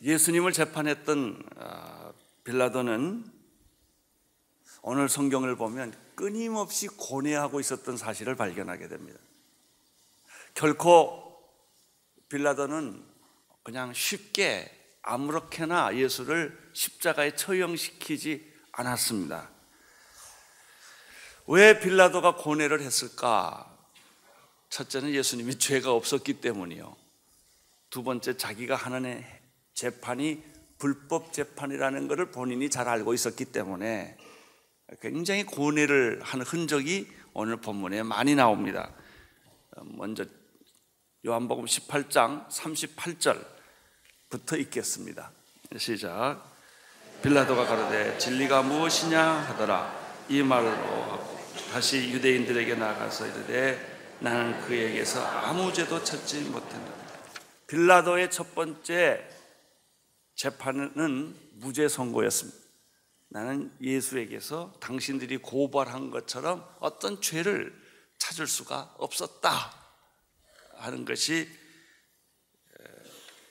예수님을 재판했던 빌라도는 오늘 성경을 보면 끊임없이 고뇌하고 있었던 사실을 발견하게 됩니다. 결코 빌라도는 그냥 쉽게 아무렇게나 예수를 십자가에 처형시키지 않았습니다. 왜 빌라도가 고뇌를 했을까? 첫째는 예수님이 죄가 없었기 때문이요. 두 번째, 자기가 하는 재판이 불법 재판이라는 것을 본인이 잘 알고 있었기 때문에 굉장히 고뇌를 하는 흔적이 오늘 본문에 많이 나옵니다. 먼저 요한복음 18장 38절부터 읽겠습니다. 시작. 빌라도가 가로되 진리가 무엇이냐 하더라. 이 말로 하고 다시 유대인들에게 나가서 이르되 나는 그에게서 아무 죄도 찾지 못했노라. 빌라도의 첫 번째 재판은 무죄 선고였습니다. 나는 예수에게서 당신들이 고발한 것처럼 어떤 죄를 찾을 수가 없었다 하는 것이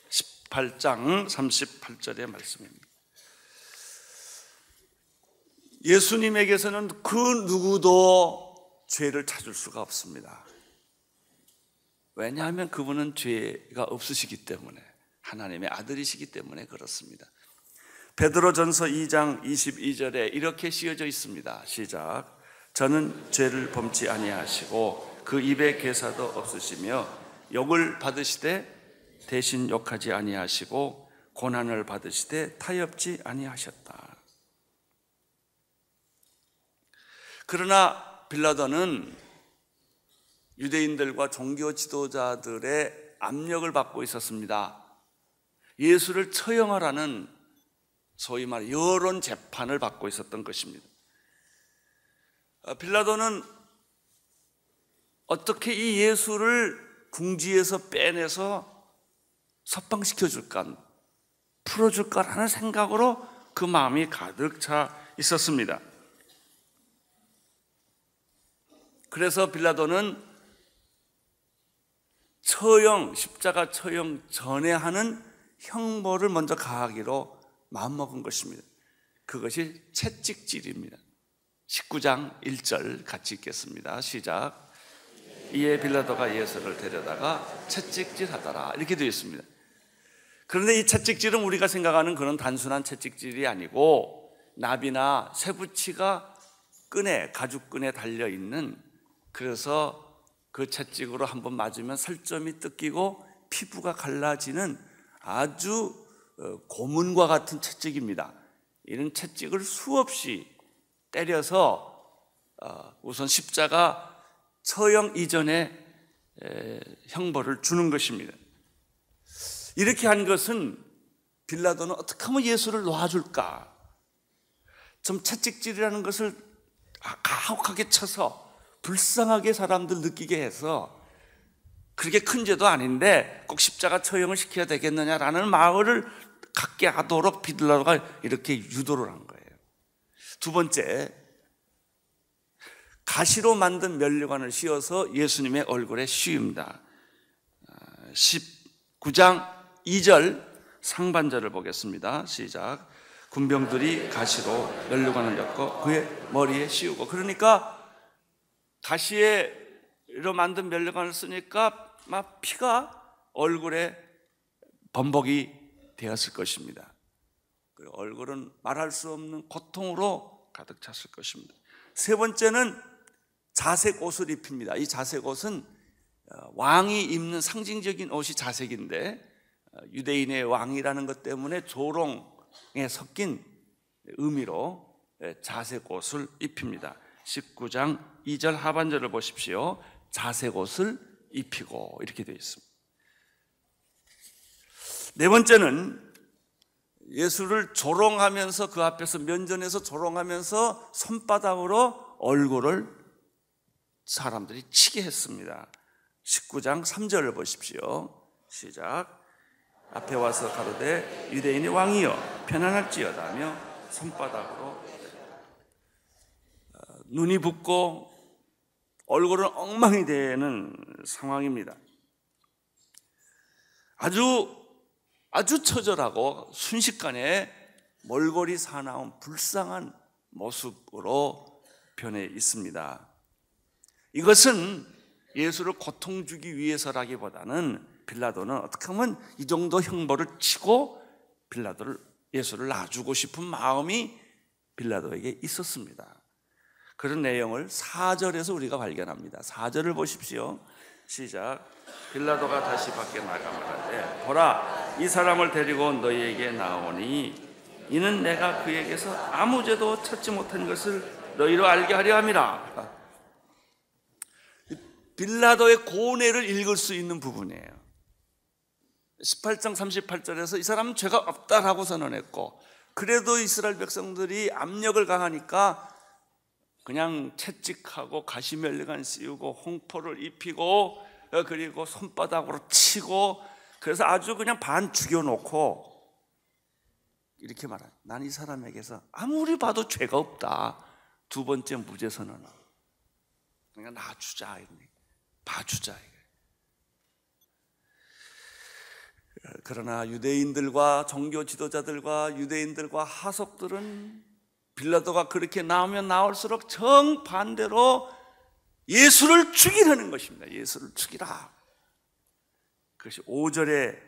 18장 38절의 말씀입니다. 예수님에게서는 그 누구도 죄를 찾을 수가 없습니다. 왜냐하면 그분은 죄가 없으시기 때문에, 하나님의 아들이시기 때문에 그렇습니다. 베드로전서 2장 22절에 이렇게 씌어져 있습니다. 시작. 저는 죄를 범치 아니하시고 그 입에 괴사도 없으시며 욕을 받으시되 대신 욕하지 아니하시고 고난을 받으시되 타협지 아니하셨다. 그러나 빌라도는 유대인들과 종교 지도자들의 압력을 받고 있었습니다. 예수를 처형하라는 소위 말 여론 재판을 받고 있었던 것입니다. 빌라도는 어떻게 이 예수를 궁지에서 빼내서 석방시켜 줄까, 풀어줄까라는 생각으로 그 마음이 가득 차 있었습니다. 그래서 빌라도는 십자가 처형 전에 하는 형벌을 먼저 가하기로 마음먹은 것입니다. 그것이 채찍질입니다. 19장 1절 같이 읽겠습니다. 시작. 이에 빌라도가 예수를 데려다가 채찍질하더라. 이렇게 되어 있습니다. 그런데 이 채찍질은 우리가 생각하는 그런 단순한 채찍질이 아니고 나비나 쇠붙이가 가죽끈에 달려있는, 그래서 그 채찍으로 한번 맞으면 살점이 뜯기고 피부가 갈라지는 아주 고문과 같은 채찍입니다. 이런 채찍을 수없이 때려서 우선 십자가 처형 이전에 형벌을 주는 것입니다. 이렇게 한 것은 빌라도는 어떻게 하면 예수를 놔줄까? 좀 채찍질이라는 것을 가혹하게 쳐서 불쌍하게 사람들 느끼게 해서 그렇게 큰 죄도 아닌데 꼭 십자가 처형을 시켜야 되겠느냐라는 마음을 갖게 하도록 빌라도가 이렇게 유도를 한 거예요. 두 번째, 가시로 만든 면류관을 씌워서 예수님의 얼굴에 씌웁니다. 19장 2절 상반절을 보겠습니다. 시작. 군병들이 가시로 면류관을 엮어 그의 머리에 씌우고, 그러니까 가시로 만든 면류관을 쓰니까 막 피가 얼굴에 범벅이 되었을 것입니다. 그리고 얼굴은 말할 수 없는 고통으로 가득 찼을 것입니다. 세 번째는 자색 옷을 입힙니다. 이 자색 옷은 왕이 입는 상징적인 옷이 자색인데 유대인의 왕이라는 것 때문에 조롱에 섞인 의미로 자색 옷을 입힙니다. 19장 2절 하반절을 보십시오. 자색 옷을 입히고 이렇게 되어 있습니다. 네 번째는 예수를 조롱하면서, 그 앞에서 면전에서 조롱하면서 손바닥으로 얼굴을 사람들이 치게 했습니다. 19장 3절을 보십시오. 시작. 앞에 와서 가로되 유대인의 왕이여 편안할지어다 하며 손바닥으로, 눈이 붓고 얼굴은 엉망이 되는 상황입니다. 아주 아주 처절하고 순식간에 몰골이 사나운 불쌍한 모습으로 변해 있습니다. 이것은 예수를 고통 주기 위해서라기보다는 빌라도는 어떻게 하면 이 정도 형벌을 치고 예수를 놔주고 싶은 마음이 빌라도에게 있었습니다. 그런 내용을 4절에서 우리가 발견합니다. 4절을 보십시오. 시작. 빌라도가 다시 밖에 나가 말하되 보라, 이 사람을 데리고 너희에게 나오니 이는 내가 그에게서 아무 죄도 찾지 못한 것을 너희로 알게 하려 함이라. 빌라도의 고뇌를 읽을 수 있는 부분이에요. 18장 38절에서 이 사람은 죄가 없다라고 선언했고, 그래도 이스라엘 백성들이 압력을 가하니까 그냥 채찍하고 가시면리관 씌우고 홍포를 입히고 그리고 손바닥으로 치고, 그래서 아주 그냥 반 죽여놓고 이렇게 말해요. 난 이 사람에게서 아무리 봐도 죄가 없다. 두 번째 무죄 선언하고, 그러니까 놔주자, 봐주자. 그러나 유대인들과 종교 지도자들과 유대인들과 하석들은 빌라도가 그렇게 나오면 나올수록 정반대로 예수를 죽이려는 것입니다. 예수를 죽이라. 그것이 5절의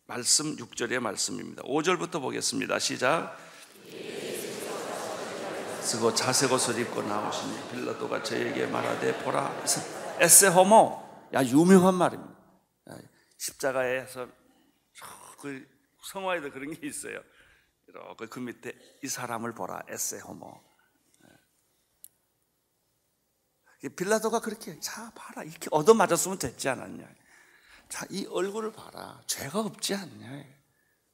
말씀, 6절의 말씀입니다. 5절부터 보겠습니다. 시작. 쓰고 자색 옷을 입고 나오시니 빌라도가 저에게 말하되 보라. 에세 호모. 야, 유명한 말입니다. 십자가에서 그 성화에도 그런 게 있어요. 이렇게 그 밑에 이 사람을 보라. 에세 호모. 빌라도가 그렇게, 자 봐라, 이렇게 얻어맞았으면 됐지 않았냐. 자, 이 얼굴을 봐라, 죄가 없지 않냐,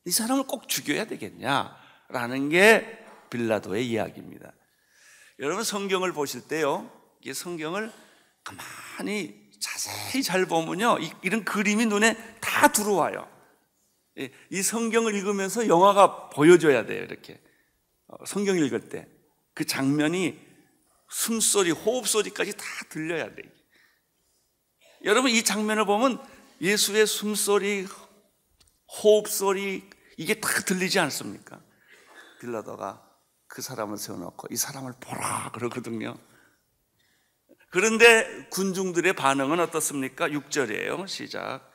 이 사람을 꼭 죽여야 되겠냐라는 게 빌라도의 이야기입니다. 여러분, 성경을 보실 때요, 이 성경을 가만히 자세히 잘 보면요, 이런 그림이 눈에 다 들어와요. 이 성경을 읽으면서 영화가 보여줘야 돼요. 이렇게 성경 읽을 때 그 장면이 숨소리, 호흡소리까지 다 들려야 돼요. 여러분, 이 장면을 보면 예수의 숨소리, 호흡소리, 이게 다 들리지 않습니까? 빌라도가 그 사람을 세워놓고 이 사람을 보라 그러거든요. 그런데 군중들의 반응은 어떻습니까? 6절이에요. 시작.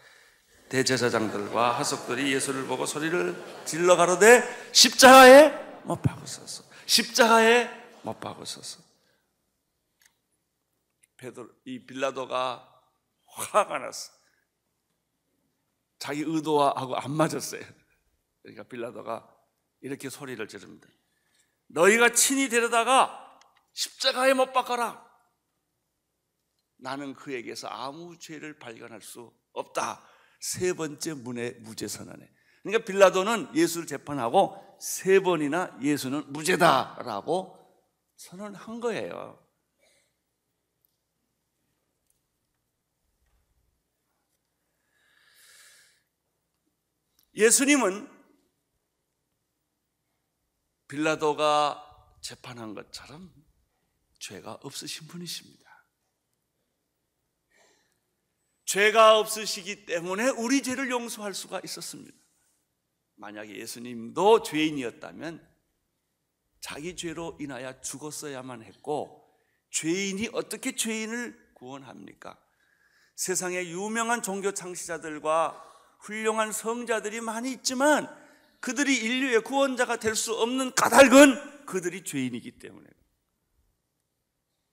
대제사장들과 하석들이 예수를 보고 소리를 질러 가로되 십자가에 못 박으소서. 십자가에 못 박으소서. 이 빌라도가 화가 났어. 자기 의도하고 안 맞았어요. 그러니까 빌라도가 이렇게 소리를 지릅니다. 너희가 친히 데려다가 십자가에 못 박아라. 나는 그에게서 아무 죄를 발견할 수 없다. 세 번째 무죄 선언에. 그러니까 빌라도는 예수를 재판하고 세 번이나 예수는 무죄다라고 선언한 거예요. 예수님은 빌라도가 재판한 것처럼 죄가 없으신 분이십니다. 죄가 없으시기 때문에 우리 죄를 용서할 수가 있었습니다. 만약에 예수님도 죄인이었다면 자기 죄로 인하여 죽었어야만 했고, 죄인이 어떻게 죄인을 구원합니까? 세상에 유명한 종교 창시자들과 훌륭한 성자들이 많이 있지만 그들이 인류의 구원자가 될 수 없는 까닭은 그들이 죄인이기 때문에.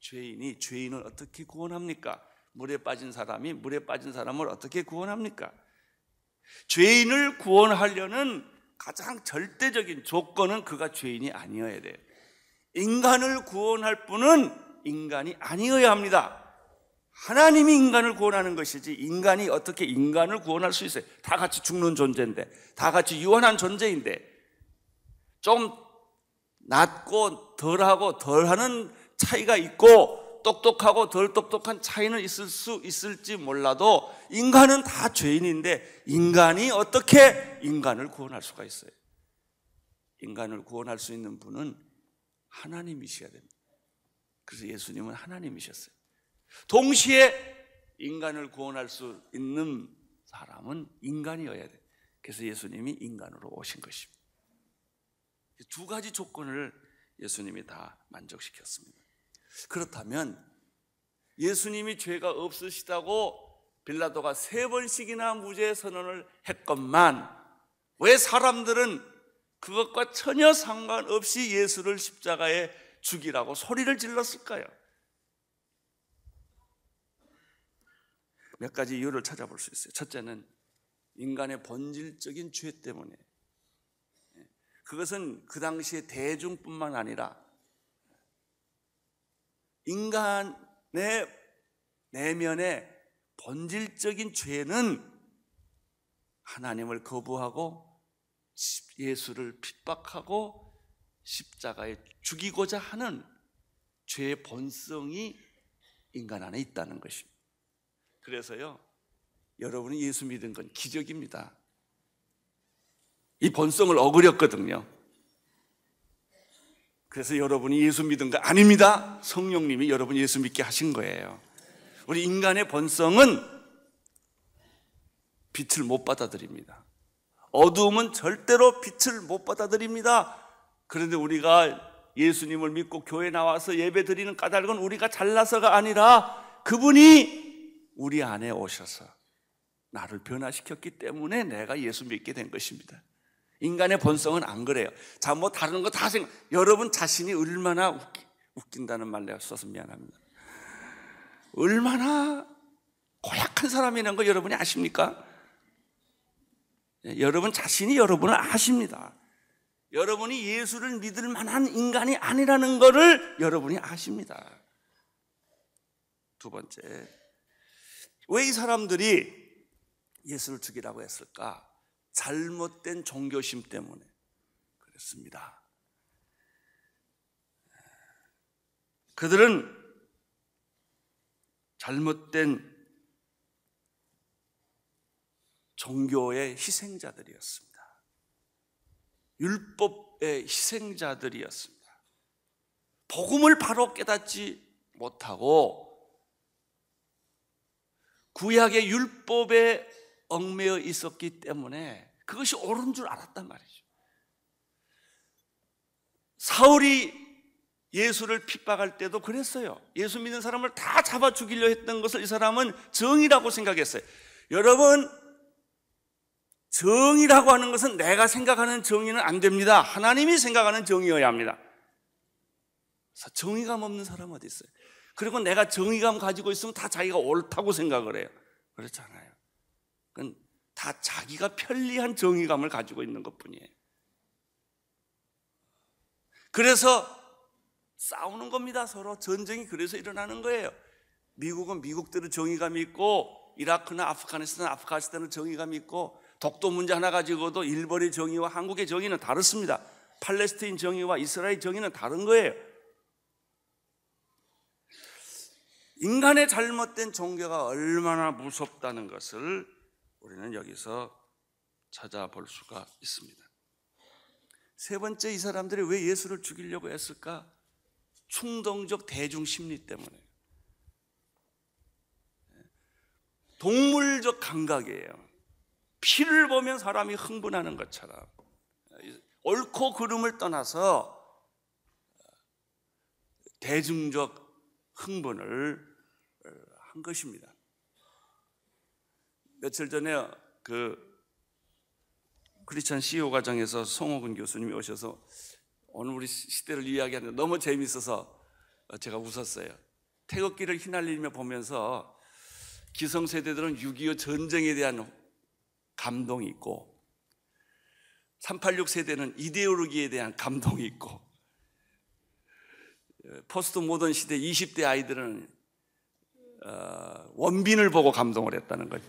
죄인을 어떻게 구원합니까? 물에 빠진 사람이 물에 빠진 사람을 어떻게 구원합니까? 죄인을 구원하려는 가장 절대적인 조건은 그가 죄인이 아니어야 돼요. 인간을 구원할 분은 인간이 아니어야 합니다. 하나님이 인간을 구원하는 것이지 인간이 어떻게 인간을 구원할 수 있어요? 다 같이 죽는 존재인데, 다 같이 유한한 존재인데, 좀 낫고 덜하고 덜하는 차이가 있고 똑똑하고 덜 똑똑한 차이는 있을 수 있을지 몰라도 인간은 다 죄인인데, 인간이 어떻게 인간을 구원할 수가 있어요? 인간을 구원할 수 있는 분은 하나님이셔야 됩니다. 그래서 예수님은 하나님이셨어요. 동시에 인간을 구원할 수 있는 사람은 인간이어야 돼. 그래서 예수님이 인간으로 오신 것입니다. 두 가지 조건을 예수님이 다 만족시켰습니다. 그렇다면 예수님이 죄가 없으시다고 빌라도가 3번씩이나 무죄 선언을 했건만 왜 사람들은 그것과 전혀 상관없이 예수를 십자가에 죽이라고 소리를 질렀을까요? 몇 가지 이유를 찾아볼 수 있어요. 첫째는 인간의 본질적인 죄 때문에. 그것은 그 당시의 대중뿐만 아니라 인간의 내면의 본질적인 죄는 하나님을 거부하고 예수를 핍박하고 십자가에 죽이고자 하는 죄의 본성이 인간 안에 있다는 것입니다. 그래서요, 여러분이 예수 믿은 건 기적입니다. 이 본성을 어그렸거든요. 그래서 여러분이 예수 믿은 거 아닙니다. 성령님이 여러분 예수 믿게 하신 거예요. 우리 인간의 본성은 빛을 못 받아들입니다. 어두움은 절대로 빛을 못 받아들입니다. 그런데 우리가 예수님을 믿고 교회 나와서 예배 드리는 까닭은 우리가 잘나서가 아니라 그분이 우리 안에 오셔서 나를 변화시켰기 때문에 내가 예수 믿게 된 것입니다. 인간의 본성은 안 그래요. 자, 뭐 다른 거 다 생각. 여러분 자신이 얼마나 웃긴다는 말 내가 써서 미안합니다. 얼마나 고약한 사람이라는 거 여러분이 아십니까? 여러분 자신이 여러분을 아십니다. 여러분이 예수를 믿을 만한 인간이 아니라는 것을 여러분이 아십니다. 두 번째, 왜 이 사람들이 예수를 죽이라고 했을까? 잘못된 종교심 때문에 그랬습니다. 그들은 잘못된 종교의 희생자들이었습니다. 율법의 희생자들이었습니다. 복음을 바로 깨닫지 못하고 구약의 율법에 얽매여 있었기 때문에 그것이 옳은 줄 알았단 말이죠. 사울이 예수를 핍박할 때도 그랬어요. 예수 믿는 사람을 다 잡아 죽이려 했던 것을 이 사람은 정의라고 생각했어요. 여러분, 정의라고 하는 것은 내가 생각하는 정의는 안 됩니다. 하나님이 생각하는 정의여야 합니다. 정의감 없는 사람 어디 있어요? 그리고 내가 정의감 가지고 있으면 다 자기가 옳다고 생각을 해요. 그렇잖아요. 그건 다 자기가 편리한 정의감을 가지고 있는 것뿐이에요. 그래서 싸우는 겁니다. 서로 전쟁이 그래서 일어나는 거예요. 미국은 미국대로 정의감이 있고 이라크나 아프가니스탄은 정의감이 있고 독도 문제 하나 가지고도 일본의 정의와 한국의 정의는 다릅니다. 팔레스타인 정의와 이스라엘 정의는 다른 거예요. 인간의 잘못된 종교가 얼마나 무섭다는 것을 우리는 여기서 찾아볼 수가 있습니다. 세 번째, 이 사람들이 왜 예수를 죽이려고 했을까? 충동적 대중심리 때문에. 동물적 감각이에요. 피를 보면 사람이 흥분하는 것처럼 옳고 그름을 떠나서 대중적 흥분을 한 것입니다. 며칠 전에 크리스천 CEO 과정에서 송호근 교수님이 오셔서 오늘 우리 시대를 이야기하는데 너무 재미있어서 제가 웃었어요. 태극기를 휘날리며 보면서 기성세대들은 6.25 전쟁에 대한 감동이 있고 386 세대는 이데올로기에 대한 감동이 있고 포스트 모던 시대 20대 아이들은 원빈을 보고 감동을 했다는 거죠.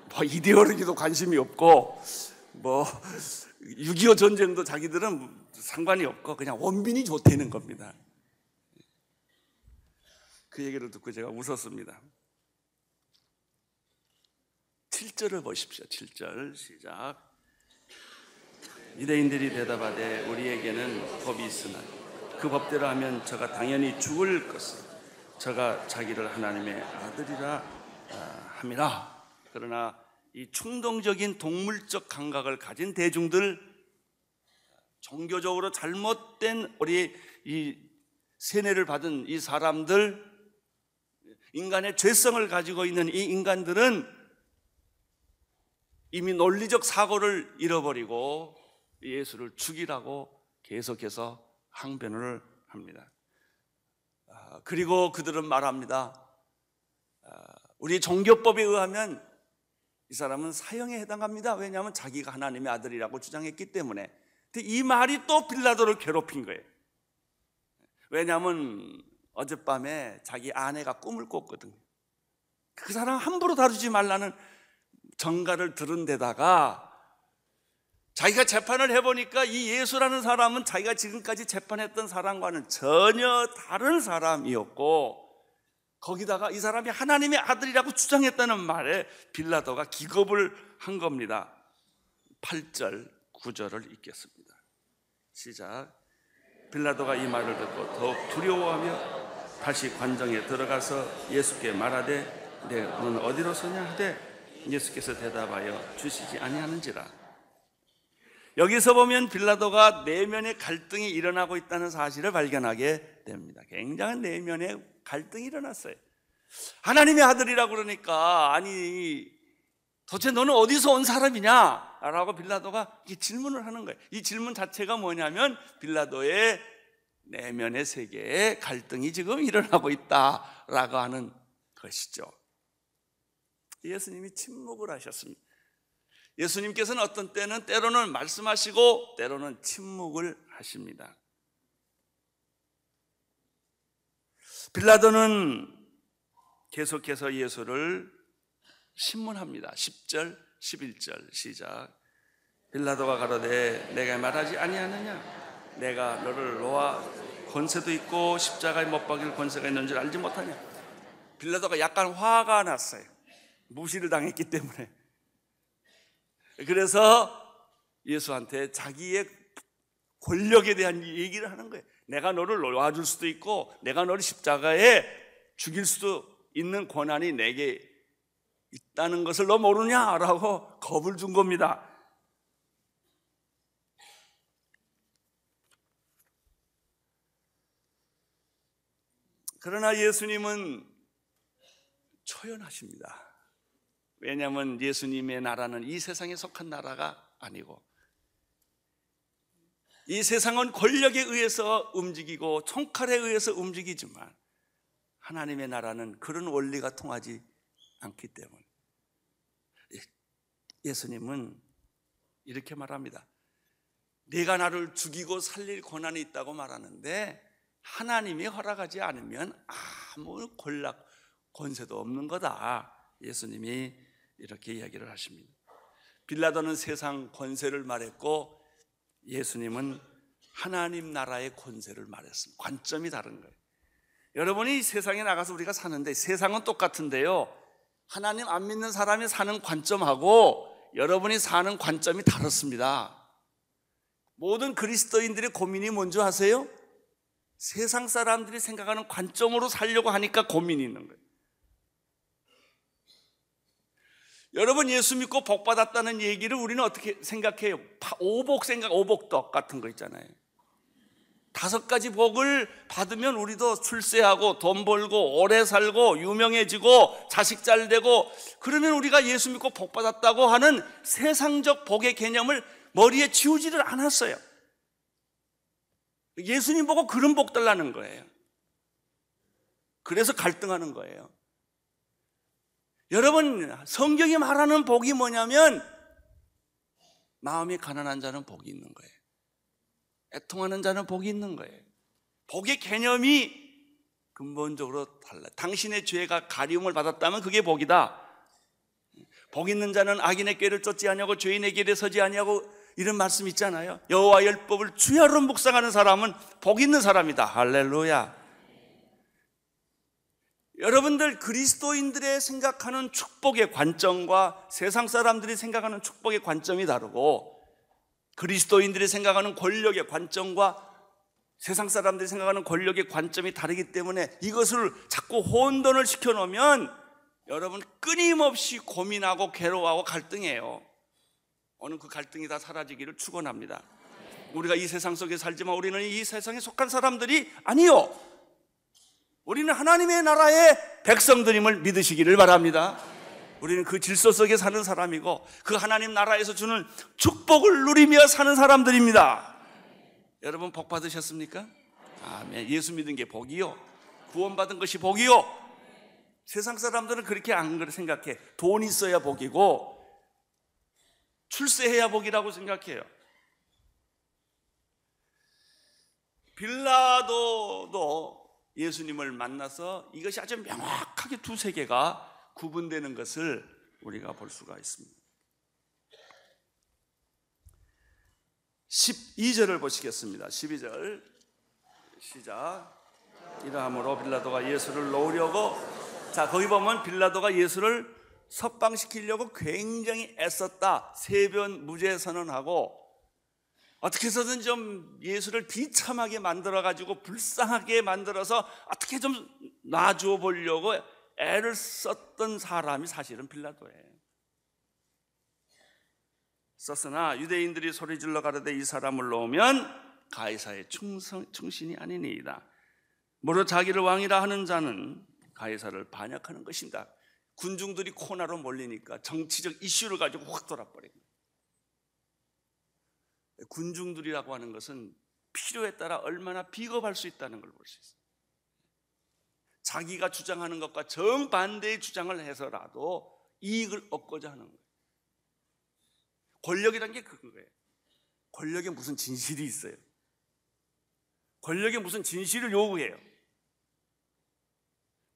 뭐 이데올로기도 관심이 없고 뭐 6.25 전쟁도 자기들은 상관이 없고 그냥 원빈이 좋다는 겁니다. 그 얘기를 듣고 제가 웃었습니다. 7절을 보십시오. 7절 시작. 유대인들이 대답하되 우리에게는 법이 있으나 그 법대로 하면 저가 당연히 죽을 것을 저가 자기를 하나님의 아들이라 함이라. 그러나 이 충동적인 동물적 감각을 가진 대중들, 종교적으로 잘못된 우리 이 세뇌를 받은 이 사람들, 인간의 죄성을 가지고 있는 이 인간들은 이미 논리적 사고를 잃어버리고 예수를 죽이라고 계속해서 항변을 합니다. 그리고 그들은 말합니다. 우리 종교법에 의하면 이 사람은 사형에 해당합니다. 왜냐하면 자기가 하나님의 아들이라고 주장했기 때문에. 근데 이 말이 또 빌라도를 괴롭힌 거예요. 왜냐하면 어젯밤에 자기 아내가 꿈을 꿨거든요. 그 사람 함부로 다루지 말라는 전가를 들은 데다가 자기가 재판을 해보니까 이 예수라는 사람은 자기가 지금까지 재판했던 사람과는 전혀 다른 사람이었고, 거기다가 이 사람이 하나님의 아들이라고 주장했다는 말에 빌라도가 기겁을 한 겁니다. 8절, 9절을 읽겠습니다. 시작. 빌라도가 이 말을 듣고 더욱 두려워하며 다시 관정에 들어가서 예수께 말하되 너는 어디로 서냐 하되 예수께서 대답하여 주시지 아니하는지라. 여기서 보면 빌라도가 내면의 갈등이 일어나고 있다는 사실을 발견하게 됩니다. 굉장한 내면의 갈등이 일어났어요. 하나님의 아들이라고 그러니까 아니 도대체 너는 어디서 온 사람이냐? 라고 빌라도가 질문을 하는 거예요. 이 질문 자체가 뭐냐면 빌라도의 내면의 세계에 갈등이 지금 일어나고 있다라고 하는 것이죠. 예수님이 침묵을 하셨습니다. 예수님께서는 어떤 때는 때로는 말씀하시고 때로는 침묵을 하십니다. 빌라도는 계속해서 예수를 신문합니다. 10절, 11절 시작. 빌라도가 가로되 내가 말하지 아니하느냐? 내가 너를 놓아 권세도 있고 십자가에 못 박일 권세가 있는 줄 알지 못하냐? 빌라도가 약간 화가 났어요. 무시를 당했기 때문에. 그래서 예수한테 자기의 권력에 대한 얘기를 하는 거예요. 내가 너를 놓아줄 수도 있고 내가 너를 십자가에 죽일 수도 있는 권한이 내게 있다는 것을 너 모르냐라고 겁을 준 겁니다. 그러나 예수님은 초연하십니다. 왜냐하면 예수님의 나라는 이 세상에 속한 나라가 아니고 이 세상은 권력에 의해서 움직이고 총칼에 의해서 움직이지만 하나님의 나라는 그런 원리가 통하지 않기 때문에 예수님은 이렇게 말합니다. 네가 나를 죽이고 살릴 권한이 있다고 말하는데 하나님이 허락하지 않으면 아무 권세도 없는 거다. 예수님이 이렇게 이야기를 하십니다. 빌라도는 세상 권세를 말했고 예수님은 하나님 나라의 권세를 말했습니다. 관점이 다른 거예요. 여러분이 세상에 나가서 우리가 사는데 세상은 똑같은데요, 하나님 안 믿는 사람이 사는 관점하고 여러분이 사는 관점이 다릅니다. 모든 그리스도인들의 고민이 뭔지 아세요? 세상 사람들이 생각하는 관점으로 살려고 하니까 고민이 있는 거예요. 여러분 예수 믿고 복 받았다는 얘기를 우리는 어떻게 생각해요? 오복떡 같은 거 있잖아요. 5가지 복을 받으면 우리도 출세하고 돈 벌고 오래 살고 유명해지고 자식 잘 되고, 그러면 우리가 예수 믿고 복 받았다고 하는 세상적 복의 개념을 머리에 지우지를 않았어요. 예수님 보고 그런 복 달라는 거예요. 그래서 갈등하는 거예요. 여러분 성경이 말하는 복이 뭐냐면 마음이 가난한 자는 복이 있는 거예요. 애통하는 자는 복이 있는 거예요. 복의 개념이 근본적으로 달라요. 당신의 죄가 가리움을 받았다면 그게 복이다. 복 있는 자는 악인의 꾀를 쫓지 아니하고 죄인의 길에 서지 아니하고, 이런 말씀 있잖아요. 여호와의 율법을 주야로 묵상하는 사람은 복 있는 사람이다. 할렐루야. 여러분들 그리스도인들의 생각하는 축복의 관점과 세상 사람들이 생각하는 축복의 관점이 다르고, 그리스도인들이 생각하는 권력의 관점과 세상 사람들이 생각하는 권력의 관점이 다르기 때문에 이것을 자꾸 혼돈을 시켜놓으면 여러분 끊임없이 고민하고 괴로워하고 갈등해요. 오늘 그 갈등이 다 사라지기를 축원합니다. 우리가 이 세상 속에 살지만 우리는 이 세상에 속한 사람들이 아니요, 우리는 하나님의 나라의 백성들임을 믿으시기를 바랍니다. 우리는 그 질서 속에 사는 사람이고 그 하나님 나라에서 주는 축복을 누리며 사는 사람들입니다. 여러분 복 받으셨습니까? 아멘. 예수 믿은 게 복이요, 구원받은 것이 복이요. 세상 사람들은 그렇게 안 그래 생각해. 돈 있어야 복이고 출세해야 복이라고 생각해요. 빌라도도 예수님을 만나서 이것이 아주 명확하게 두 세계가 구분되는 것을 우리가 볼 수가 있습니다. 12절을 보시겠습니다. 12절 시작. 이러함으로 빌라도가 예수를 놓으려고, 자 거기 보면 빌라도가 예수를 석방시키려고 굉장히 애썼다. 3번 무죄 선언하고 어떻게 해서든 좀 예수를 비참하게 만들어가지고 불쌍하게 만들어서 어떻게 좀 놔주어 보려고 애를 썼던 사람이 사실은 빌라도예요. 썼으나 유대인들이 소리질러 가로되 이 사람을 놓으면 가이사의 충신이 아니니이다. 무릇 자기를 왕이라 하는 자는 가이사를 반역하는 것입니다. 군중들이 코너로 몰리니까 정치적 이슈를 가지고 확 돌아버린 거예요. 군중들이라고 하는 것은 필요에 따라 얼마나 비겁할 수 있다는 걸 볼 수 있어요. 자기가 주장하는 것과 정반대의 주장을 해서라도 이익을 얻고자 하는 거예요. 권력이란 게 그거예요. 권력에 무슨 진실이 있어요? 권력에 무슨 진실을 요구해요?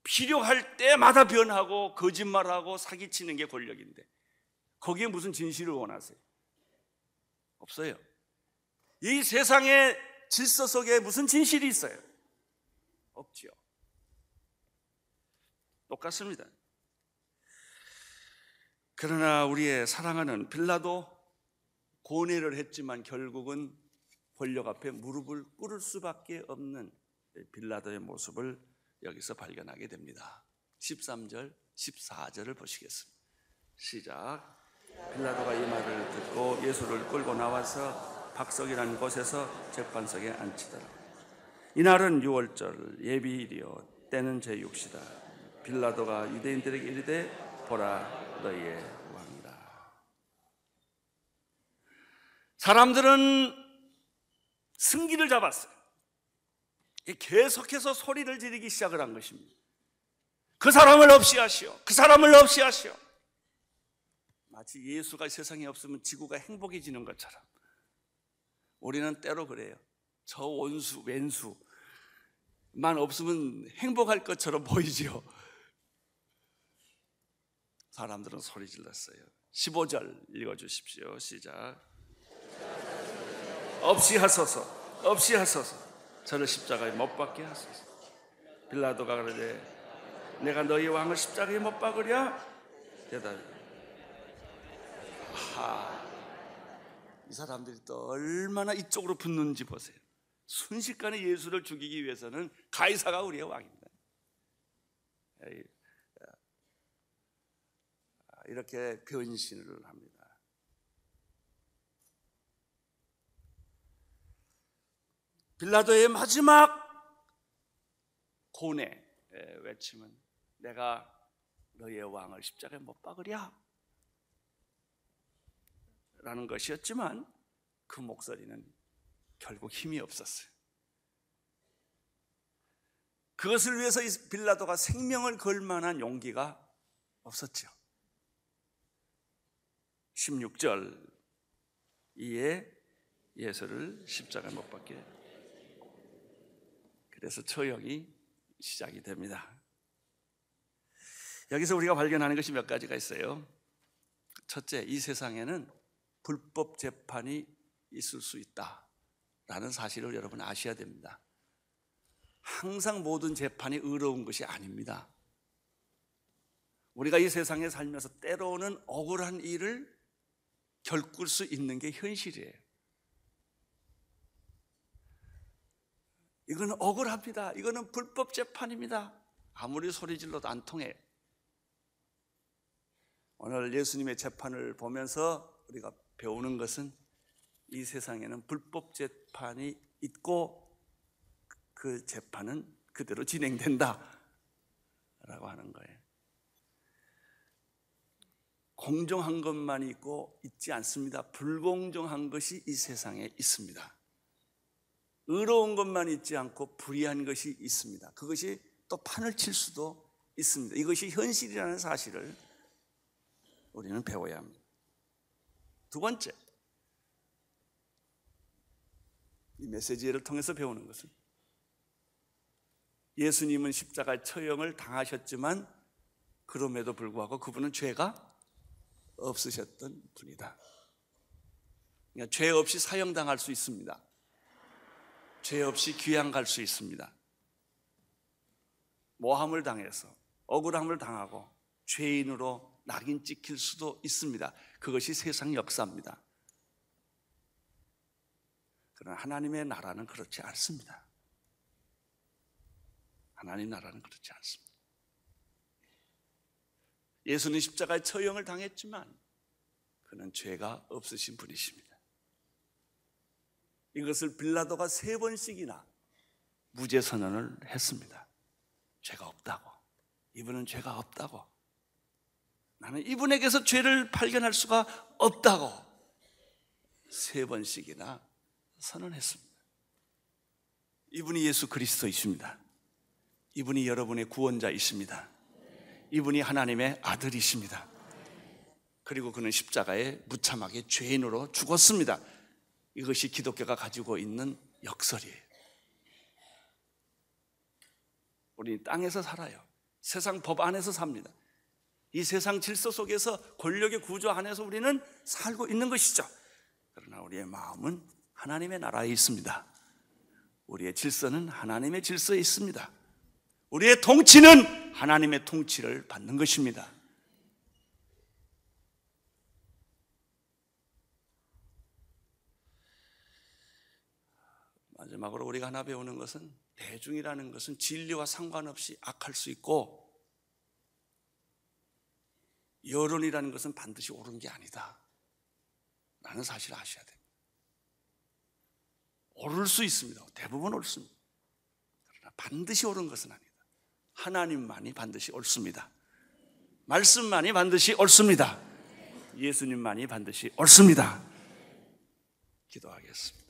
필요할 때마다 변하고 거짓말하고 사기치는 게 권력인데 거기에 무슨 진실을 원하세요? 없어요. 이 세상의 질서 속에 무슨 진실이 있어요? 없지요. 똑같습니다. 그러나 우리의 사랑하는 빌라도 고뇌를 했지만 결국은 권력 앞에 무릎을 꿇을 수밖에 없는 빌라도의 모습을 여기서 발견하게 됩니다. 13절, 14절을 보시겠습니다. 시작. 빌라도가 이 말을 듣고 예수를 끌고 나와서 박석이라는 곳에서 재판석에 앉히더라. 이날은 6월절 예비일이요 때는 제6시다. 빌라도가 유대인들에게 이르되 보라 너희의 왕이라. 사람들은 승기를 잡았어요. 계속해서 소리를 지르기 시작을 한 것입니다. 그 사람을 없이 하시오. 그 사람을 없이 하시오. 마치 예수가 세상에 없으면 지구가 행복해지는 것처럼 우리는 때로 그래요. 저 원수, 왼수만 없으면 행복할 것처럼 보이죠. 사람들은 소리 질렀어요. 15절 읽어주십시오. 시작. 없이 하소서, 없이 하소서. 저를 십자가에 못 박게 하소서. 빌라도가 그러되 내가 너희 왕을 십자가에 못 박으랴? 대답해. 이 사람들이 또 얼마나 이쪽으로 붙는지 보세요. 순식간에 예수를 죽이기 위해서는 가이사가 우리의 왕입니다. 이렇게 변신을 합니다. 빌라도의 마지막 고뇌 외침은 내가 너희의 왕을 십자가에 못 박으랴 라는 것이었지만 그 목소리는 결국 힘이 없었어요. 그것을 위해서 빌라도가 생명을 걸 만한 용기가 없었죠. 16절 이에 예수를 십자가에 못 박게, 그래서 처형이 시작이 됩니다. 여기서 우리가 발견하는 것이 몇 가지가 있어요. 첫째, 이 세상에는 불법 재판이 있을 수 있다라는 사실을 여러분 아셔야 됩니다. 항상 모든 재판이 의로운 것이 아닙니다. 우리가 이 세상에 살면서 때로는 억울한 일을 겪을 수 있는 게 현실이에요. 이거는 억울합니다. 이거는 불법 재판입니다. 아무리 소리 질러도 안 통해요. 오늘 예수님의 재판을 보면서 우리가 배우는 것은 이 세상에는 불법 재판이 있고 그 재판은 그대로 진행된다 라고 하는 거예요. 공정한 것만 있고 있지 않습니다. 불공정한 것이 이 세상에 있습니다. 의로운 것만 있지 않고 불의한 것이 있습니다. 그것이 또 판을 칠 수도 있습니다. 이것이 현실이라는 사실을 우리는 배워야 합니다. 두 번째, 이 메시지를 통해서 배우는 것은 예수님은 십자가의 처형을 당하셨지만 그럼에도 불구하고 그분은 죄가 없으셨던 분이다. 그러니까 죄 없이 사형당할 수 있습니다. 죄 없이 귀양 갈 수 있습니다. 모함을 당해서 억울함을 당하고 죄인으로 낙인 찍힐 수도 있습니다. 그것이 세상 역사입니다. 그러나 하나님의 나라는 그렇지 않습니다. 하나님 나라는 그렇지 않습니다. 예수는 십자가의 처형을 당했지만 그는 죄가 없으신 분이십니다. 이것을 빌라도가 3번씩이나 무죄 선언을 했습니다. 죄가 없다고, 이분은 죄가 없다고, 나는 이분에게서 죄를 발견할 수가 없다고 3번씩이나 선언했습니다. 이분이 예수 그리스도이십니다. 이분이 여러분의 구원자이십니다. 이분이 하나님의 아들이십니다. 그리고 그는 십자가에 무참하게 죄인으로 죽었습니다. 이것이 기독교가 가지고 있는 역설이에요. 우리 땅에서 살아요. 세상 법 안에서 삽니다. 이 세상 질서 속에서 권력의 구조 안에서 우리는 살고 있는 것이죠. 그러나 우리의 마음은 하나님의 나라에 있습니다. 우리의 질서는 하나님의 질서에 있습니다. 우리의 통치는 하나님의 통치를 받는 것입니다. 마지막으로 우리가 하나 배우는 것은 대중이라는 것은 진리와 상관없이 악할 수 있고 여론이라는 것은 반드시 옳은 게 아니다 라는 사실을 아셔야 됩니다. 옳을 수 있습니다. 대부분 옳습니다. 그러나 반드시 옳은 것은 아니다. 하나님만이 반드시 옳습니다. 말씀만이 반드시 옳습니다. 예수님만이 반드시 옳습니다. 기도하겠습니다.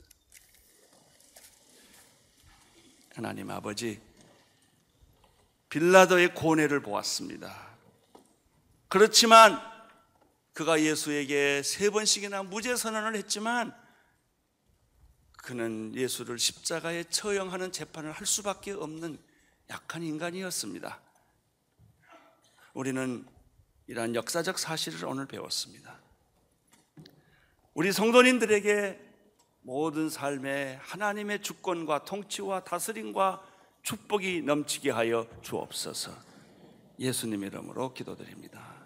하나님 아버지, 빌라도의 고뇌를 보았습니다. 그렇지만 그가 예수에게 3번씩이나 무죄 선언을 했지만 그는 예수를 십자가에 처형하는 재판을 할 수밖에 없는 약한 인간이었습니다. 우리는 이러한 역사적 사실을 오늘 배웠습니다. 우리 성도님들에게 모든 삶에 하나님의 주권과 통치와 다스림과 축복이 넘치게 하여 주옵소서. 예수님의 이름으로 기도드립니다.